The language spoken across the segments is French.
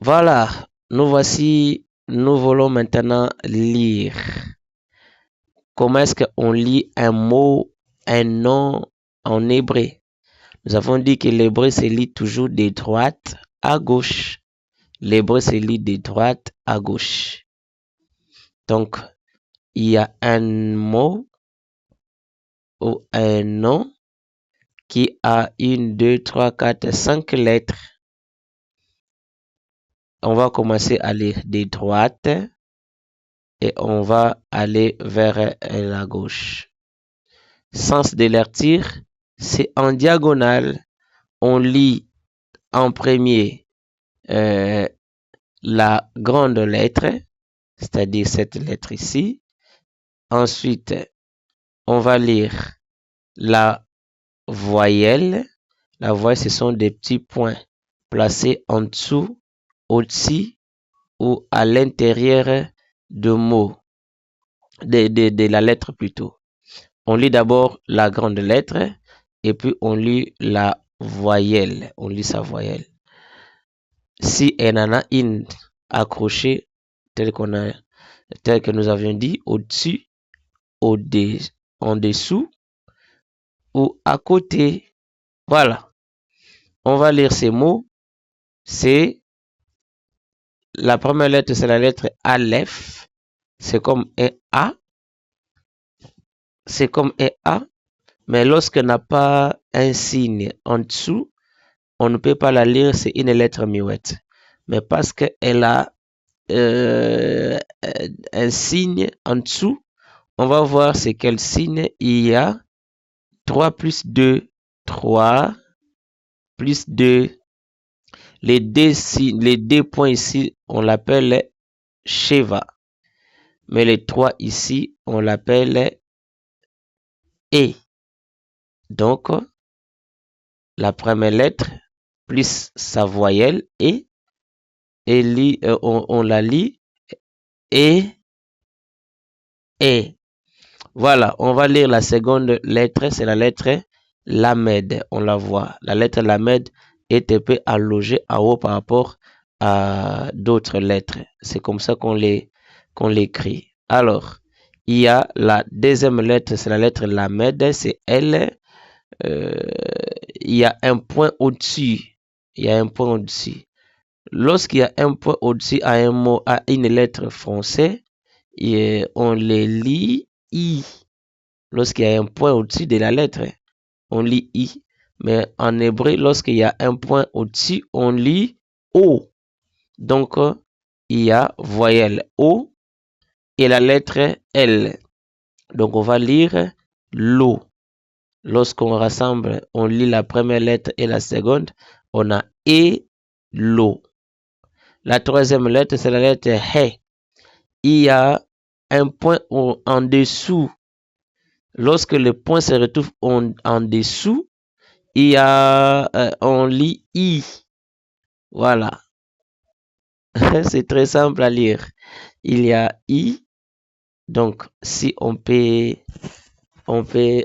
Voilà, nous voulons maintenant lire. Comment est-ce qu'on lit un mot, un nom en hébreu? Nous avons dit que l'hébreu se lit toujours de droite à gauche. L'hébreu se lit de droite à gauche. Donc, il y a un mot ou un nom qui a 1, 2, 3, 4, 5 lettres. On va commencer à lire de droite et on va aller vers la gauche. Sens de lecture, c'est en diagonale. On lit en premier la grande lettre, c'est-à-dire cette lettre ici. Ensuite, on va lire la voyelle. La voyelle, ce sont des petits points placés en dessous, au-dessus ou à l'intérieur de mots, de la lettre plutôt. On lit d'abord la grande lettre et puis on lit la voyelle. On lit sa voyelle. Si elle en a une accrochée, tel que nous avions dit, au-dessus, en dessous ou à côté. Voilà. On va lire ces mots. C'est la première lettre, c'est la lettre Aleph. C'est comme un A. C'est comme un A. Mais lorsqu'elle n'a pas un signe en dessous, on ne peut pas la lire, c'est une lettre muette. Mais parce qu'elle a un signe en dessous, on va voir c'est quel signe il y a. 3 plus 2, 3 plus 2. Les deux points ici, on l'appelle Sheva. Mais les 3 ici, on l'appelle E. Donc, la première lettre plus sa voyelle E, on la lit E. Voilà, on va lire la seconde lettre, c'est la lettre Lamed. On la voit. La lettre Lamed est un peu allongée en haut par rapport à d'autres lettres. C'est comme ça qu'on l'écrit. Alors, il y a la deuxième lettre, c'est la lettre Lamed, c'est L. Il y a un point au-dessus. Il y a un point au-dessus. Lorsqu'il y a un point au-dessus à un mot, à une lettre française, on les lit I. Lorsqu'il y a un point au-dessus de la lettre, on lit I. Mais en hébreu, lorsqu'il y a un point au-dessus, on lit O. Donc, il y a voyelle O et la lettre L. Donc, on va lire l'eau. Lorsqu'on rassemble, on lit la première lettre et la seconde, on a E, l'eau. La troisième lettre, c'est la lettre He. Il y a un point en dessous. Lorsque le point se retrouve en dessous, il y a, on lit I. Voilà. C'est très simple à lire. Il y a I. Donc, si on peut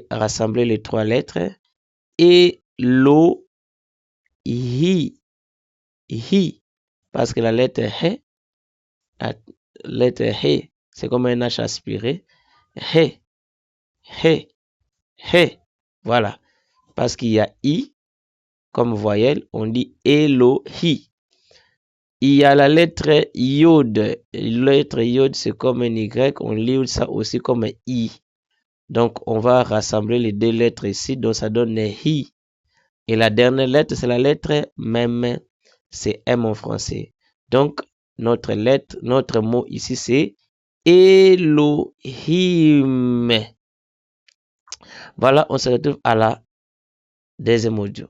rassembler les 3 lettres. Et l'eau, hi. Hi. Parce que la lettre He, c'est comme un H aspiré. He. He. He. Voilà. Parce qu'il y a I comme voyelle, on dit Elohi. Il y a la lettre Yod. La lettre Yod, c'est comme un Y. On lit ça aussi comme un I. Donc, on va rassembler les 2 lettres ici. Donc, ça donne Hi. Et la dernière lettre, c'est la lettre Mem. C'est M en français. Donc, notre mot ici, c'est Elohim. Voilà, on se retrouve à la deuxième audio.